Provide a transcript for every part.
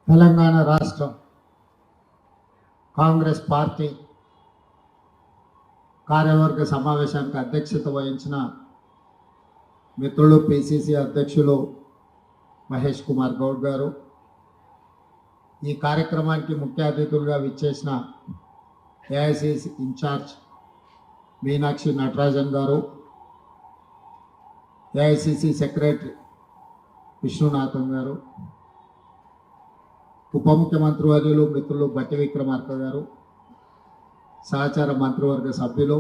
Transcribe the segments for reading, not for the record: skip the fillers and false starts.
తెలంగాణ రాష్ట్రం కాంగ్రెస్ పార్టీ కార్యవర్గ సమావేశానికి అధ్యక్షత వహించిన మిత్రులు పిసిసి అధ్యక్షులు మహేష్ కుమార్ గౌడ్ గారు, ఈ కార్యక్రమానికి ముఖ్య అతిథులుగా విచ్చేసిన ఏఐసిసి ఇన్ఛార్జ్ మీనాక్షి నటరాజన్ గారు, ఏఐసిసి సెక్రటరీ విష్ణునాథన్ గారు, ఉప ముఖ్యమంత్రి వర్యులు మిత్రులు బట్టి విక్రమార్క గారు, సహచార మంత్రివర్గ సభ్యులు,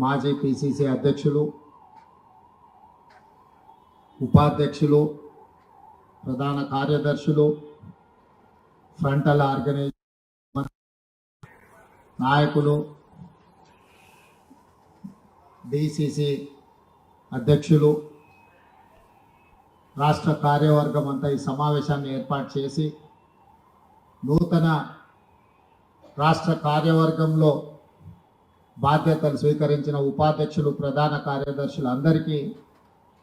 మాజీ పిసిసి అధ్యక్షులు, ఉపాధ్యక్షులు, ప్రధాన కార్యదర్శులు, ఫ్రంటల్ ఆర్గనైజేషన్ నాయకులు, డిసిసి అధ్యక్షులు, రాష్ట్ర కార్యవర్గం అంతా ఈ సమావేశాన్ని ఏర్పాటు చేసి నూతన రాష్ట్ర కార్యవర్గంలో బాధ్యతలు స్వీకరించిన ఉపాధ్యక్షులు, ప్రధాన కార్యదర్శులు అందరికీ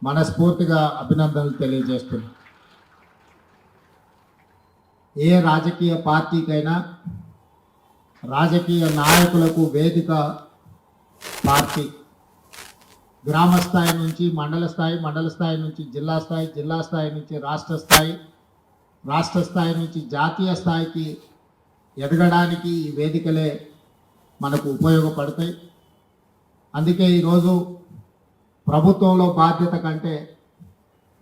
మనస్ఫూర్తిగా అభినందనలు తెలియజేస్తున్నాను. ఏ రాజకీయ పార్టీకైనా రాజకీయ నాయకులకు వేదిక పార్టీ. గ్రామ స్థాయి నుంచి మండల స్థాయి, మండల స్థాయి నుంచి జిల్లా స్థాయి, జిల్లా స్థాయి నుంచి రాష్ట్ర స్థాయి, రాష్ట్ర స్థాయి నుంచి జాతీయ స్థాయికి ఎదగడానికి ఈ వేదికలే మనకు ఉపయోగపడతాయి. అందుకే ఈరోజు ప్రభుత్వంలో బాధ్యత కంటే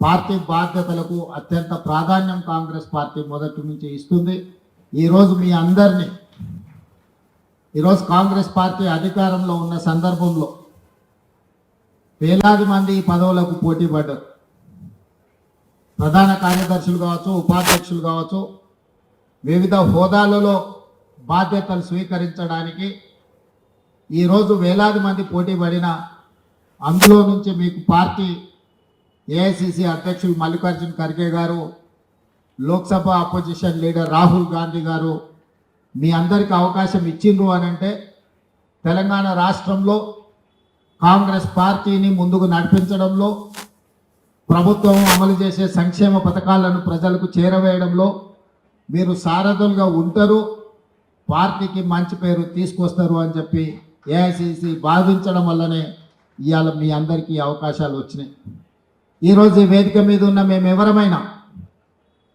పార్టీ బాధ్యతలకు అత్యంత ప్రాధాన్యం కాంగ్రెస్ పార్టీ మొదటి నుంచి ఇస్తుంది. ఈరోజు మీ అందరినీ కాంగ్రెస్ పార్టీ అధికారంలో ఉన్న సందర్భంలో వేలాది మంది ఈ పదవులకు పోటీ పడ్డారు. ప్రధాన కార్యదర్శులు కావచ్చు, ఉపాధ్యక్షులు కావచ్చు, వివిధ హోదాలలో బాధ్యతలు స్వీకరించడానికి ఈరోజు వేలాది మంది పోటీ పడిన అందులో నుంచి మీకు పార్టీ ఏఐసిసి అధ్యక్షులు మల్లికార్జున్ ఖర్గే గారు, లోక్సభ అపోజిషన్ లీడర్ రాహుల్ గాంధీ గారు మీ అందరికీ అవకాశం ఇచ్చిండ్రు అని అంటే తెలంగాణ రాష్ట్రంలో కాంగ్రెస్ పార్టీని ముందుకు నడిపించడంలో, ప్రభుత్వం అమలు చేసే సంక్షేమ పథకాలను ప్రజలకు చేరవేయడంలో మీరు సారథులుగా ఉంటారు, పార్టీకి మంచి పేరు తీసుకొస్తారు అని చెప్పి ఏఐసిసి భావించడం వల్లనే ఇవాళ మీ అందరికీ అవకాశాలు వచ్చినాయి. ఈరోజు ఈ వేదిక మీద ఉన్న మేము ఎవరమైనా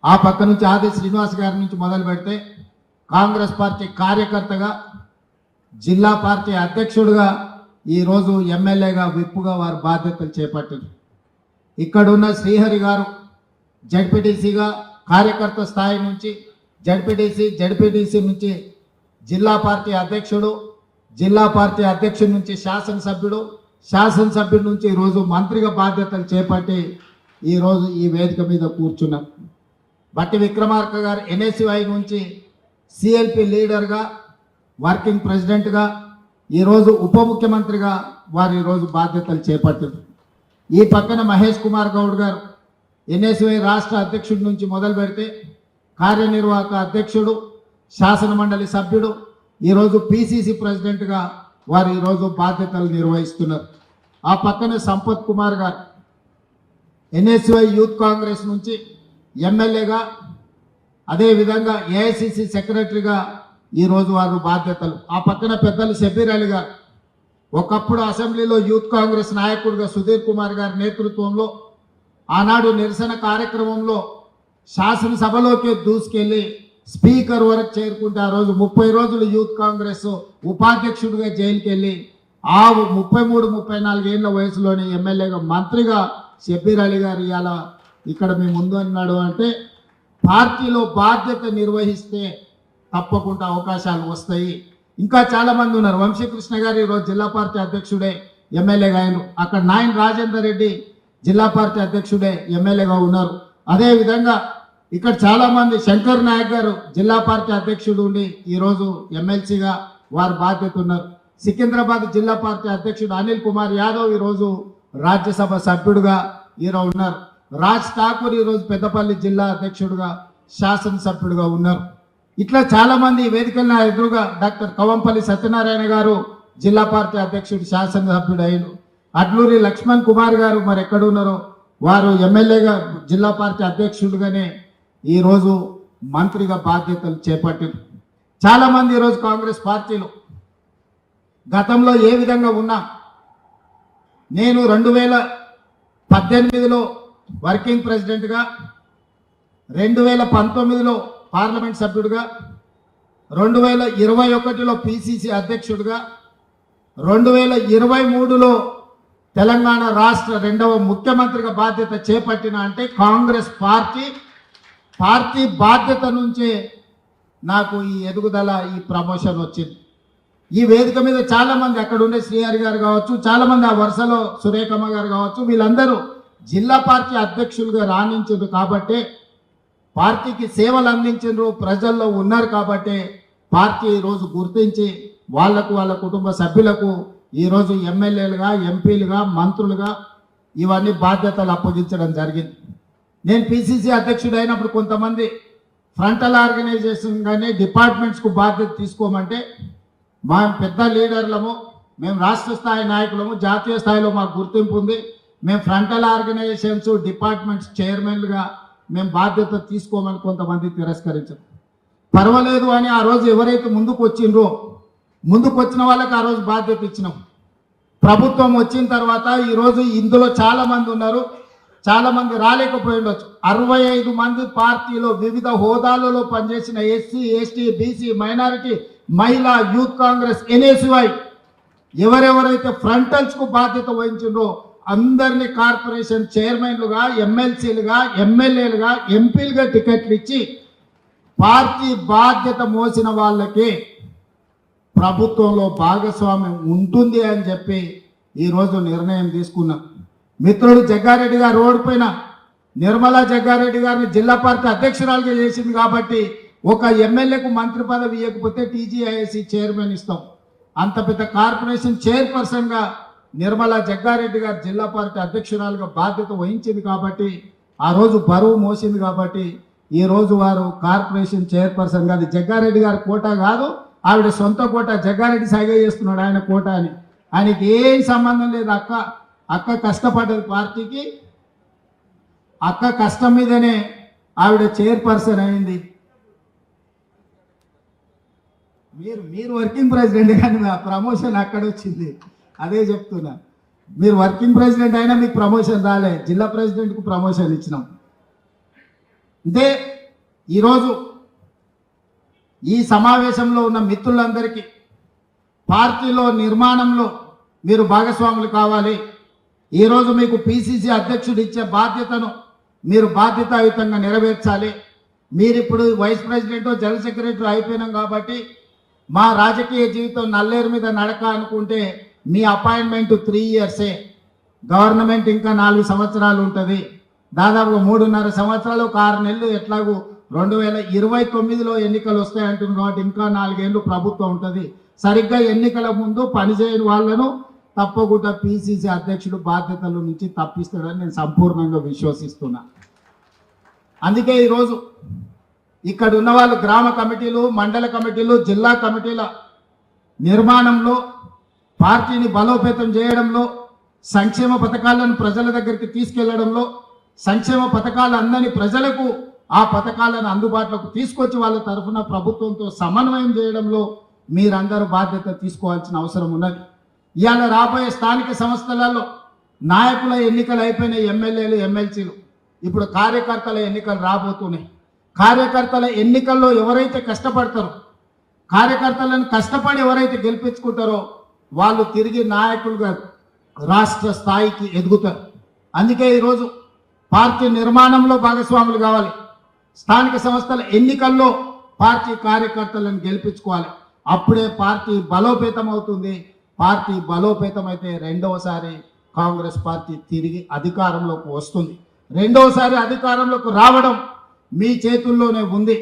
ఆ పక్క నుంచి ఆది శ్రీనివాస్ గారి నుంచి మొదలు పెడితే కాంగ్రెస్ పార్టీ కార్యకర్తగా, జిల్లా పార్టీ అధ్యక్షుడిగా, ఈరోజు ఎమ్మెల్యేగా, విప్పుగా వారు బాధ్యతలు చేపట్టారు. ఇక్కడున్న శ్రీహరి గారు జడ్పీటీసీగా కార్యకర్త స్థాయి నుంచి జడ్పీటీసీ నుంచి జిల్లా పార్టీ అధ్యక్షుడు, జిల్లా పార్టీ అధ్యక్షుడి నుంచి శాసనసభ్యుడి నుంచి ఈరోజు మంత్రిగా బాధ్యతలు చేపట్టి ఈరోజు ఈ వేదిక మీద కూర్చున్నారు. బట్టి విక్రమార్క గారు ఎన్ఎస్యుఐ నుంచి సిఎల్పి లీడర్గా, వర్కింగ్ ప్రెసిడెంట్గా, ఈరోజు ఉప ముఖ్యమంత్రిగా వారు ఈరోజు బాధ్యతలు చేపట్టారు. ఈ పక్కన మహేష్ కుమార్ గౌడ్ గారు ఎన్ఎస్యుఐ రాష్ట్ర అధ్యక్షుడి నుంచి మొదలు పెడితే కార్యనిర్వాహక అధ్యక్షుడు, శాసన మండలి సభ్యుడు, ఈరోజు పిసిసి ప్రెసిడెంట్గా వారు ఈరోజు బాధ్యతలు నిర్వహిస్తున్నారు. ఆ పక్కన సంపత్ కుమార్ గారు ఎన్ఎస్యుఐ యూత్ కాంగ్రెస్ నుంచి ఎమ్మెల్యేగా, అదేవిధంగా ఏఐసిసి సెక్రటరీగా ఈరోజు వారు బాధ్యతలు. ఆ పక్కన పెద్దలు షబీర్ అలీ గారు ఒకప్పుడు అసెంబ్లీలో యూత్ కాంగ్రెస్ నాయకుడిగా సుధీర్ కుమార్ గారి నేతృత్వంలో ఆనాడు నిరసన కార్యక్రమంలో శాసనసభలోకి దూసుకెళ్ళి స్పీకర్ వరకు చేరుకుంటే ఆ రోజు 30 రోజులు యూత్ కాంగ్రెస్ ఉపాధ్యక్షుడిగా జైలుకి వెళ్ళి ఆ 33-34 ఏళ్ళ వయసులోని ఎమ్మెల్యేగా, మంత్రిగా షబీర్ అలీ గారు ఇవాళ ఇక్కడ మీ ముందు అన్నాడు అంటే పార్టీలో బాధ్యత నిర్వహిస్తే తప్పకుండా అవకాశాలు వస్తాయి. ఇంకా చాలామంది ఉన్నారు. వంశీకృష్ణ గారు ఈరోజు జిల్లా పార్టీ అధ్యక్షుడే ఎమ్మెల్యేగా అయినారు. అక్కడ నాయన్ రాజేందర్ రెడ్డి జిల్లా పార్టీ అధ్యక్షుడే ఎమ్మెల్యేగా ఉన్నారు. అదేవిధంగా ఇక్కడ చాలామంది, శంకర్ నాయక్ గారు జిల్లా పార్టీ అధ్యక్షుడు ఉండి ఈరోజు ఎమ్మెల్సీగా వారు బాధ్యత ఉన్నారు. సికింద్రాబాద్ జిల్లా పార్టీ అధ్యక్షుడు అనిల్ కుమార్ యాదవ్ ఈరోజు రాజ్యసభ సభ్యుడుగా ఈరోజు ఉన్నారు. రాజ్ ఠాకూర్ ఈరోజు పెద్దపల్లి జిల్లా అధ్యక్షుడుగా, శాసనసభ్యుడుగా ఉన్నారు. ఇట్లా చాలామంది వేదికల ఎదురుగా డాక్టర్ కవంపల్లి సత్యనారాయణ గారు జిల్లా పార్టీ అధ్యక్షుడు, శాసనసభ్యుడు అయిన అడ్లూరి లక్ష్మణ్ కుమార్ గారు మరి ఎక్కడ ఉన్నారో వారు ఎమ్మెల్యేగా, జిల్లా పార్టీ అధ్యక్షుడుగానే ఈరోజు మంత్రిగా బాధ్యతలు చేపట్టారు. చాలామంది ఈరోజు కాంగ్రెస్ పార్టీలో గతంలో ఏ విధంగా ఉన్నా, నేను 2018లో వర్కింగ్ ప్రెసిడెంట్గా, 2019లో పార్లమెంట్ సభ్యుడిగా, 2021లో పిసిసి అధ్యక్షుడిగా, 2023లో తెలంగాణ రాష్ట్ర 2వ ముఖ్యమంత్రిగా బాధ్యత చేపట్టిన అంటే కాంగ్రెస్ పార్టీ బాధ్యత నుంచే నాకు ఈ ఎదుగుదల, ఈ ప్రమోషన్ వచ్చింది. ఈ వేదిక మీద చాలామంది అక్కడ ఉండే శ్రీహరి గారు కావచ్చు, చాలామంది ఆ వరుసలో సురేఖమ్మ గారు కావచ్చు, వీళ్ళందరూ జిల్లా పార్టీ అధ్యక్షులుగా రాణించారు కాబట్టే, పార్టీకి సేవలు అందించారు, ప్రజల్లో ఉన్నారు కాబట్టే పార్టీ ఈరోజు గుర్తించి వాళ్లకు, వాళ్ళ కుటుంబ సభ్యులకు ఈరోజు ఎమ్మెల్యేలుగా, ఎంపీలుగా, మంత్రులుగా ఇవన్నీ బాధ్యతలు అప్పగించడం జరిగింది. నేను పిసిసి అధ్యక్షుడు అయినప్పుడు కొంతమంది ఫ్రంటల్ ఆర్గనైజేషన్ కానీ డిపార్ట్మెంట్స్కు బాధ్యత తీసుకోమంటే, మా పెద్ద లీడర్లము, మేము రాష్ట్ర స్థాయి నాయకులము, జాతీయ స్థాయిలో మాకు గుర్తింపు ఉంది, మేము ఫ్రంటల్ ఆర్గనైజేషన్స్ డిపార్ట్మెంట్స్ చైర్మన్లుగా మేము బాధ్యత తీసుకోమని కొంతమంది తిరస్కరించారు. పర్వాలేదు అని ఆ రోజు ఎవరైతే ముందుకు వచ్చిన వాళ్ళకి ఆ రోజు బాధ్యత ఇచ్చినాం. ప్రభుత్వం వచ్చిన తర్వాత ఈరోజు ఇందులో చాలామంది ఉన్నారు, చాలామంది రాలేకపోయి ఉండొచ్చు. 65 మంది పార్టీలో వివిధ హోదాలలో పనిచేసిన ఎస్సీ, ఎస్టీ, బీసీ, మైనారిటీ, మహిళా, యూత్ కాంగ్రెస్, ఎన్ఎస్వై ఎవరెవరైతే ఫ్రంటల్స్కు బాధ్యత వహించిండ్రో అందరినీ కార్పొరేషన్ చైర్మన్లుగా, ఎమ్మెల్సీలుగా, ఎమ్మెల్యేలుగా, ఎంపీలుగా టికెట్లు ఇచ్చి పార్టీ బాధ్యత మోసిన వాళ్ళకి ప్రభుత్వంలో భాగస్వామ్యం ఉంటుంది అని చెప్పి ఈరోజు నిర్ణయం తీసుకున్నాం. మిత్రుడు జగ్గారెడ్డి గారు ఓడిపోయిన నిర్మలా జగ్గారెడ్డి గారిని జిల్లా పార్టీ అధ్యక్షురాలుగా చేసింది కాబట్టి ఒక ఎమ్మెల్యేకు మంత్రి పదవి ఇవ్వకపోతే టీజీఐఎస్సీ చైర్మన్ ఇస్తాం. అంత పెద్ద కార్పొరేషన్ చైర్పర్సన్గా నిర్మలా జగ్గారెడ్డి గారు జిల్లా పార్టీ అధ్యక్షురాలుగా బాధ్యత వహించింది కాబట్టి, ఆ రోజు బరువు మోసింది కాబట్టి ఈరోజు వారు కార్పొరేషన్ చైర్పర్సన్. అది జగ్గారెడ్డి గారి కోట కాదు, ఆవిడ సొంత కోట. జగ్గారెడ్డి సైగ చేస్తున్నాడు ఆయన కోట అని. ఆయనకి ఏం సంబంధం లేదు. అక్క కష్టపడ్డది పార్టీకి, అక్క కష్టం మీదనే ఆవిడ చైర్పర్సన్ అయింది. మీరు వర్కింగ్ ప్రెసిడెంట్ కానీ ఆ ప్రమోషన్ అక్కడ వచ్చింది. అదే చెప్తున్నా, మీరు వర్కింగ్ ప్రెసిడెంట్ అయినా మీకు ప్రమోషన్ రాలే, జిల్లా ప్రెసిడెంట్కు ప్రమోషన్ ఇచ్చినాం. అంటే ఈరోజు ఈ సమావేశంలో ఉన్న మిత్రులందరికీ పార్టీలో నిర్మాణంలో మీరు భాగస్వాములు కావాలి. ఈరోజు మీకు పిసిసి అధ్యక్షుడు ఇచ్చే బాధ్యతను మీరు బాధ్యతాయుతంగా నెరవేర్చాలి. మీరు ఇప్పుడు వైస్ ప్రెసిడెంట్, జనరల్ సెక్రటరీ అయిపోయినాం కాబట్టి మా రాజకీయ జీవితం నల్లేరు మీద నడక అనుకుంటే మీ అపాయింట్మెంట్ 3 ఇయర్సే. గవర్నమెంట్ ఇంకా 4 సంవత్సరాలు ఉంటుంది. దాదాపుగా 3.5 సంవత్సరాలు, ఒక 6 నెలలు ఎట్లాగూ 2029లో ఎన్నికలు వస్తాయంటుంది కాబట్టి ఇంకా 4 ఏళ్ళు ప్రభుత్వం ఉంటుంది. సరిగ్గా ఎన్నికల ముందు పనిచేయని వాళ్ళను తప్పకుండా పిసిసి అధ్యక్షుడు బాధ్యతల నుంచి తప్పిస్తాడని నేను సంపూర్ణంగా విశ్వసిస్తున్నా. అందుకే ఈరోజు ఇక్కడ ఉన్న వాళ్ళు గ్రామ కమిటీలు, మండల కమిటీలు, జిల్లా కమిటీల నిర్మాణంలో, పార్టీని బలోపేతం చేయడంలో, సంక్షేమ పథకాలను ప్రజల దగ్గరికి తీసుకెళ్లడంలో, సంక్షేమ పథకాలు అందని ప్రజలకు ఆ పథకాలను అందుబాటులోకి తీసుకొచ్చి వాళ్ళ తరఫున ప్రభుత్వంతో సమన్వయం చేయడంలో మీరందరూ బాధ్యత తీసుకోవాల్సిన అవసరం ఉన్నది. ఇవాళ రాబోయే స్థానిక సంస్థలలో నాయకుల ఎన్నికలు అయిపోయిన ఎమ్మెల్యేలు, ఎమ్మెల్సీలు, ఇప్పుడు కార్యకర్తల ఎన్నికలు రాబోతున్నాయి. కార్యకర్తల ఎన్నికల్లో ఎవరైతే కష్టపడతారో, కార్యకర్తలను కష్టపడి ఎవరైతే గెలిపించుకుంటారో వాళ్ళు తిరిగి నాయకులుగా రాష్ట్ర స్థాయికి ఎదుగుతారు. అందుకే ఈరోజు పార్టీ నిర్మాణంలో భాగస్వాములు కావాలి. స్థానిక సంస్థల ఎన్నికల్లో పార్టీ కార్యకర్తలను గెలిపించుకోవాలి. అప్పుడే పార్టీ బలోపేతం అవుతుంది. పార్టీ బలోపేతం అయితే రెండవసారి కాంగ్రెస్ పార్టీ తిరిగి అధికారంలోకి వస్తుంది. రెండవసారి అధికారంలోకి రావడం మీ చేతుల్లోనే ఉంది.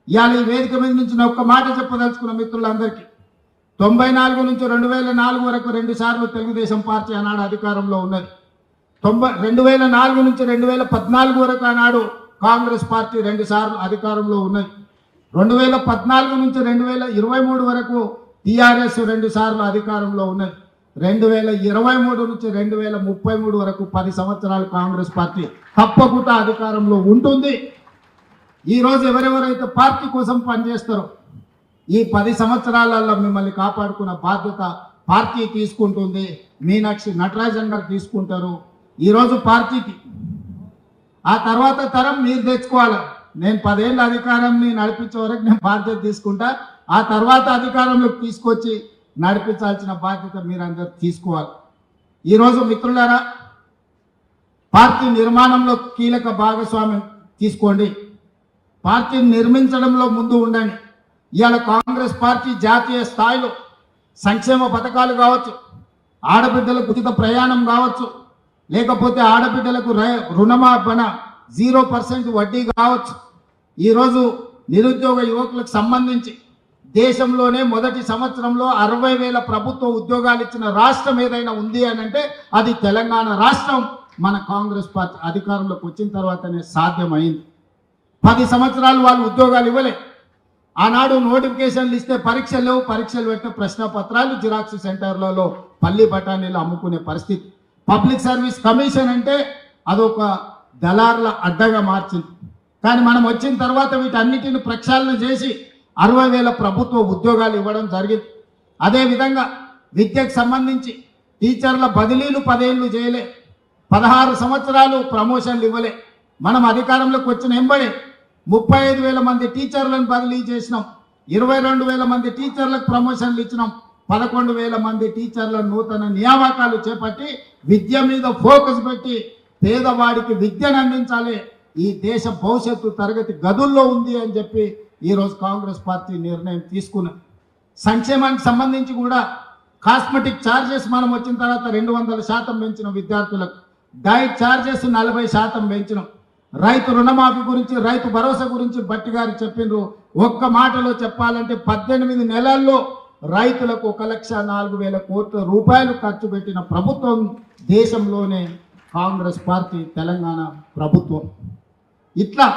ఇవాళ ఈ వేదిక మీద నుంచి నేను ఒక్క మాట చెప్పదలుచుకున్న మిత్రులందరికీ, 94 నుంచి 2004 వరకు 2 సార్లు తెలుగుదేశం పార్టీ ఆనాడు అధికారంలో ఉన్నది. 2004 నుంచి 2014 వరకు ఆనాడు కాంగ్రెస్ పార్టీ 2 సార్లు అధికారంలో ఉన్నది. 2014 నుంచి 2023 వరకు టీఆర్ఎస్ 2 సార్లు అధికారంలో ఉన్నది. 2023 నుంచి 2033 వరకు 10 సంవత్సరాలు కాంగ్రెస్ పార్టీ తప్పకుండా అధికారంలో ఉంటుంది. ఈరోజు ఎవరెవరైతే పార్టీ కోసం పనిచేస్తారో ఈ 10 సంవత్సరాలలో మిమ్మల్ని కాపాడుకున్న బాధ్యత పార్టీ తీసుకుంటుంది. మీనాక్షి నటరాజన్ గారు తీసుకుంటారు ఈరోజు పార్టీకి. ఆ తర్వాత తరం మీరు తెచ్చుకోవాలి. నేను 10 ఏళ్ళ అధికారాన్ని నడిపించే వరకు నేను బాధ్యత తీసుకుంటా. ఆ తర్వాత అధికారంలోకి తీసుకొచ్చి నడిపించాల్సిన బాధ్యత మీరందరూ తీసుకోవాలి. ఈరోజు మిత్రులారా, పార్టీ నిర్మాణంలో కీలక భాగస్వామ్యం తీసుకోండి. పార్టీని నిర్మించడంలో ముందు ఉండండి. ఇవాళ కాంగ్రెస్ పార్టీ జాతీయ స్థాయిలో సంక్షేమ పథకాలు కావచ్చు, ఆడబిడ్డలకు ఉచిత ప్రయాణం కావచ్చు, లేకపోతే ఆడబిడ్డలకు రుణమాఫన 0% వడ్డీ కావచ్చు. ఈరోజు నిరుద్యోగ యువకులకు సంబంధించి దేశంలోనే మొదటి సంవత్సరంలో 60,000 ప్రభుత్వ ఉద్యోగాలు ఇచ్చిన రాష్ట్రం ఏదైనా ఉంది అని అంటే అది తెలంగాణ రాష్ట్రం. మన కాంగ్రెస్ పార్టీ అధికారంలోకి వచ్చిన తర్వాతనే సాధ్యమైంది. 10 సంవత్సరాలు వాళ్ళు ఉద్యోగాలు ఇవ్వలే. ఆనాడు నోటిఫికేషన్లు ఇస్తే పరీక్షలు లేవు, పరీక్షలు పెట్టే ప్రశ్నపత్రాలు జిరాక్స్ సెంటర్లలో పల్లి బఠానీలు అమ్ముకునే పరిస్థితి. పబ్లిక్ సర్వీస్ కమిషన్ అంటే అదొక దళార్ల అడ్డగా మార్చింది. కానీ మనం వచ్చిన తర్వాత వీటన్నిటిని ప్రక్షాళన చేసి 60,000 ప్రభుత్వ ఉద్యోగాలు ఇవ్వడం జరిగింది. అదేవిధంగా విద్యకు సంబంధించి టీచర్ల బదిలీలు 10 ఏళ్ళు చేయలే, 16 సంవత్సరాలు ప్రమోషన్లు ఇవ్వలే. మనం అధికారంలోకి వచ్చిన ఎంబడే 35,000 మంది టీచర్లను బదిలీ చేసినాం, 22,000 మంది టీచర్లకు ప్రమోషన్లు ఇచ్చినాం, 11,000 మంది టీచర్ల నూతన నియామకాలు చేపట్టి విద్య మీద ఫోకస్ పెట్టి పేదవాడికి విద్యను అందించాలి, ఈ దేశ భవిష్యత్తు తరగతి గదుల్లో ఉంది అని చెప్పి ఈరోజు కాంగ్రెస్ పార్టీ నిర్ణయం తీసుకున్నది. సంక్షేమానికి సంబంధించి కూడా కాస్మెటిక్ ఛార్జెస్ మనం వచ్చిన తర్వాత 200% పెంచిన విద్యార్థులకు, డైట్ ఛార్జెస్ 40% పెంచినాం. రైతు రుణమాఫీ గురించి, రైతు భరోసా గురించి భట్టి గారు చెప్పిండ్రు. ఒక్క మాటలో చెప్పాలంటే 18 నెలల్లో రైతులకు 1,04,000 కోట్ల రూపాయలు ఖర్చు పెట్టిన ప్రభుత్వం దేశంలోనే కాంగ్రెస్ పార్టీ, తెలంగాణ ప్రభుత్వం. ఇట్లా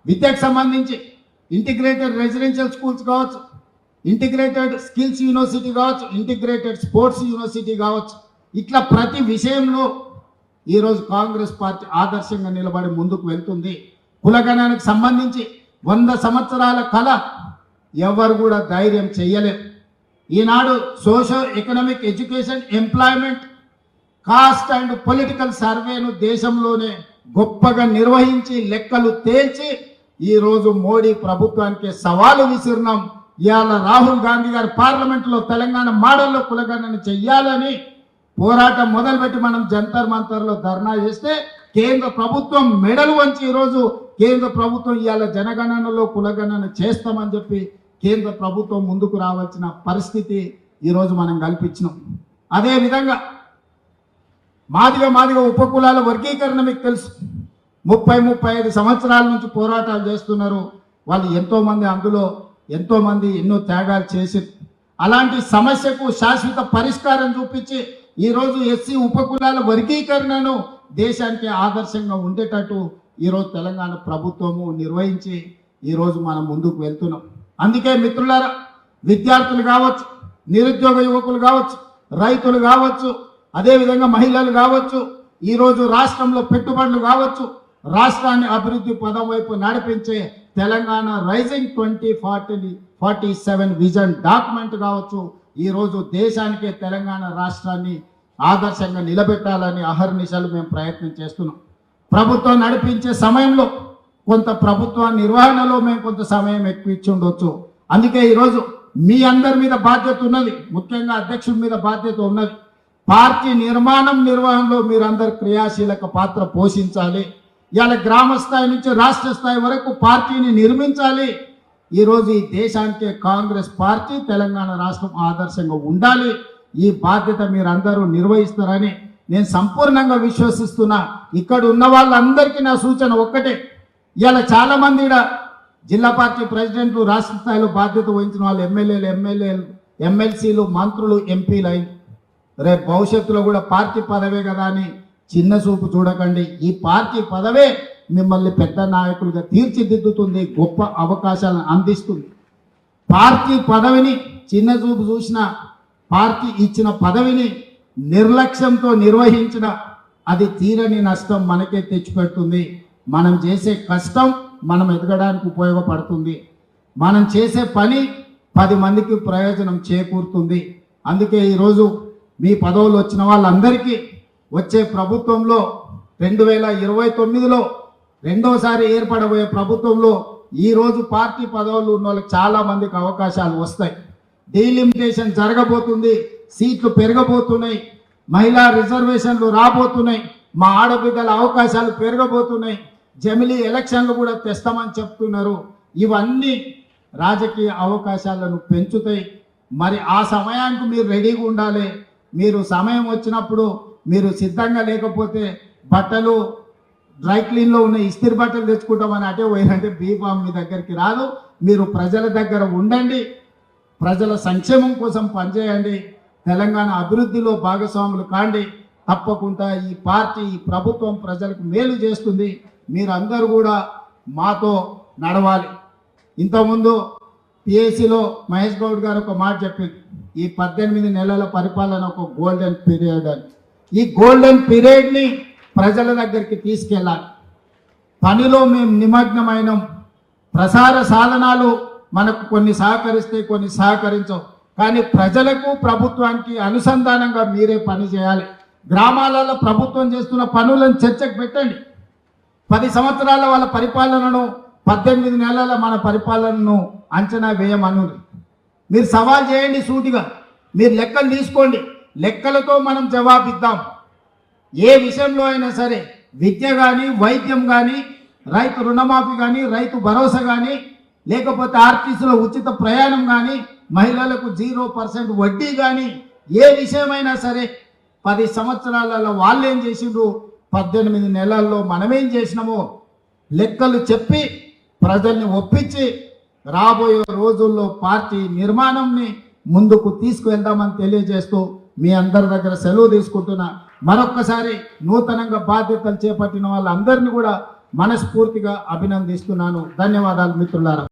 విద్యకు సంబంధించి ఇంటిగ్రేటెడ్ రెసిడెన్షియల్ స్కూల్స్ కావచ్చు, ఇంటిగ్రేటెడ్ స్కిల్స్ యూనివర్సిటీ కావచ్చు, ఇంటిగ్రేటెడ్ స్పోర్ట్స్ యూనివర్సిటీ కావచ్చు, ఇట్లా ప్రతి విషయంలో ఈరోజు కాంగ్రెస్ పార్టీ ఆదర్శంగా నిలబడి ముందుకు వెళ్తుంది. కులగణనకు సంబంధించి 100 సంవత్సరాల కళ ఎవరు కూడా ధైర్యం చేయలేరు. ఈనాడు socio economic education, employment, caste and political సర్వేను దేశంలోనే గొప్పగా నిర్వహించి లెక్కలు తేల్చి ఈరోజు మోడీ ప్రభుత్వానికి సవాలు విసిరినాం. ఇవాళ రాహుల్ గాంధీ గారు పార్లమెంట్లో తెలంగాణ మోడల్లో కులగణన చెయ్యాలని పోరాటం మొదలుపెట్టి మనం జంతర్ మంతర్లో ధర్నా చేస్తే కేంద్ర ప్రభుత్వం మెడలు వంచి ఈరోజు కేంద్ర ప్రభుత్వం ఇవాళ జనగణనలో కులగణన చేస్తామని చెప్పి కేంద్ర ప్రభుత్వం ముందుకు రావాల్సిన పరిస్థితి ఈరోజు మనం కల్పించినాం. అదేవిధంగా మాదిగ ఉపకులాల వర్గీకరణ మీకు తెలుసు. 30-35 సంవత్సరాల నుంచి పోరాటాలు చేస్తున్నారు వాళ్ళు. ఎంతోమంది అందులో ఎంతోమంది ఎన్నో త్యాగాలు చేసి అలాంటి సమస్యకు శాశ్వత పరిష్కారం చూపించి ఈరోజు ఎస్సీ ఉపకులాల వర్గీకరణను దేశానికి ఆదర్శంగా ఉండేటట్టు ఈరోజు తెలంగాణ ప్రభుత్వము నిర్వహించి ఈరోజు మనం ముందుకు వెళ్తున్నాం. అందుకే మిత్రులారా, విద్యార్థులు కావచ్చు, నిరుద్యోగ యువకులు కావచ్చు, రైతులు కావచ్చు, అదేవిధంగా మహిళలు కావచ్చు, ఈరోజు రాష్ట్రంలో పెట్టుబడులు కావచ్చు, రాష్ట్రాన్ని అభివృద్ధి పదం వైపు నడిపించే తెలంగాణ రైజింగ్ 2047 విజన్ డాక్యుమెంట్ కావచ్చు, ఈరోజు దేశానికే తెలంగాణ రాష్ట్రాన్ని ఆదర్శంగా నిలబెట్టాలని అహర్నిశలు మేము ప్రయత్నం చేస్తున్నాం. ప్రభుత్వం నడిపించే సమయంలో కొంత ప్రభుత్వ నిర్వహణలో మేము కొంత సమయం ఎక్కువ ఇచ్చి ఉండొచ్చు. అందుకే ఈరోజు మీ అందరి మీద బాధ్యత ఉన్నది, ముఖ్యంగా అధ్యక్షుడి మీద బాధ్యత ఉన్నది. పార్టీ నిర్వహణలో మీరందరూ క్రియాశీలక పాత్ర పోషించాలి. ఇవాళ గ్రామ స్థాయి నుంచి రాష్ట్ర స్థాయి వరకు పార్టీని నిర్మించాలి. ఈరోజు ఈ దేశానికి కాంగ్రెస్ పార్టీ, తెలంగాణ రాష్ట్రం ఆదర్శంగా ఉండాలి. ఈ బాధ్యత మీరందరూ నిర్వహిస్తారని నేను సంపూర్ణంగా విశ్వసిస్తున్నా. ఇక్కడ ఉన్న వాళ్ళందరికీ నా సూచన ఒక్కటే, ఇవాళ చాలామంది ఇక్కడ జిల్లా పార్టీ ప్రెసిడెంట్లు, రాష్ట్ర స్థాయిలో బాధ్యత వహించిన వాళ్ళు ఎమ్మెల్సీలు, మంత్రులు, ఎంపీలు అయింది. రేపు భవిష్యత్తులో కూడా పార్టీ పదవే కదా అని చిన్న చూపు చూడకండి. ఈ పార్టీ పదవే మిమ్మల్ని పెద్ద నాయకులుగా తీర్చిదిద్దుతుంది, గొప్ప అవకాశాలను అందిస్తుంది. పార్టీ పదవిని చిన్న చూపు చూసిన, పార్టీ ఇచ్చిన పదవిని నిర్లక్ష్యంతో నిర్వహించిన అది తీరని నష్టం మనకే తెచ్చిపెడుతుంది. మనం చేసే కష్టం మనం ఎదగడానికి ఉపయోగపడుతుంది. మనం చేసే పని 10 మందికి ప్రయోజనం చేకూరుతుంది. అందుకే ఈరోజు మీ పదవులు వచ్చిన వాళ్ళందరికీ వచ్చే ప్రభుత్వంలో 2029లో రెండోసారి ఏర్పడబోయే ప్రభుత్వంలో ఈరోజు పార్టీ పదవులు ఉన్న వాళ్ళకి చాలా మందికి అవకాశాలు వస్తాయి. డీలిమిటేషన్ జరగబోతుంది, సీట్లు పెరగబోతున్నాయి, మహిళా రిజర్వేషన్లు రాబోతున్నాయి, మా ఆడబిడ్డల అవకాశాలు పెరగబోతున్నాయి, జమిలీ ఎలక్షన్లు కూడా తెస్తామని చెప్తున్నారు. ఇవన్నీ రాజకీయ అవకాశాలను పెంచుతాయి. మరి ఆ సమయానికి మీరు రెడీగా ఉండాలి. మీరు సమయం వచ్చినప్పుడు మీరు సిద్ధంగా లేకపోతే బట్టలు డ్రై క్లీన్లో ఉన్న ఇస్త్రీ బట్టలు తెచ్చుకుంటామని అటే పోయినంటే బీఫామ్ మీ దగ్గరికి రాదు. మీరు ప్రజల దగ్గర ఉండండి, ప్రజల సంక్షేమం కోసం పనిచేయండి, తెలంగాణ అభివృద్ధిలో భాగస్వాములు కాండి. తప్పకుండా ఈ పార్టీ ఈ ప్రభుత్వం ప్రజలకు మేలు చేస్తుంది. మీరందరూ కూడా మాతో నడవాలి. ఇంతకుముందు పిఎస్సిలో మహేష్ గౌడ్ గారు ఒక మాట చెప్పింది, ఈ 18 నెలల పరిపాలన ఒక గోల్డెన్ పీరియడ్ అని. ఈ గోల్డెన్ పీరియడ్ని ప్రజల దగ్గరికి తీసుకెళ్ళాలి. పనిలో మేము నిమగ్నమైనం. ప్రసార సాధనాలు మనకు కొన్ని సహకరిస్తే కొన్ని సహకరించవు. కానీ ప్రజలకు ప్రభుత్వానికి అనుసంధానంగా మీరే పని చేయాలి. గ్రామాలలో ప్రభుత్వం చేస్తున్న పనులను చర్చకు పెట్టండి. 10 సంవత్సరాల వాళ్ళ పరిపాలనను 18 నెలల మన పరిపాలనను అంచనా వేయమనుంది. మీరు సవాల్ చేయండి సూటిగా, మీరు లెక్కలు తీసుకోండి, లెక్కలతో మనం జవాబిద్దాం. ఏ విషయంలో అయినా సరే, విద్య కానీ, వైద్యం కానీ, రైతు రుణమాఫీ కానీ, రైతు భరోసా కానీ, లేకపోతే ఆర్టీసీలో ఉచిత ప్రయాణం కానీ, మహిళలకు 0% వడ్డీ కానీ, ఏ విషయమైనా సరే 10 సంవత్సరాలలో వాళ్ళు ఏం చేసిండ్రు, 18 నెలల్లో మనమేం చేసినామో లెక్కలు చెప్పి ప్రజల్ని ఒప్పించి రాబోయే రోజుల్లో పార్టీ నిర్మాణంని ముందుకు తీసుకువెళ్దామని తెలియజేస్తూ మీ అందరి దగ్గర సెలవు తీసుకుంటున్నా. మరొక్కసారి నూతనంగా బాధ్యతలు చేపట్టిన వాళ్ళందరినీ కూడా మనస్ఫూర్తిగా అభినందిస్తున్నాను. ధన్యవాదాలు మిత్రులారా.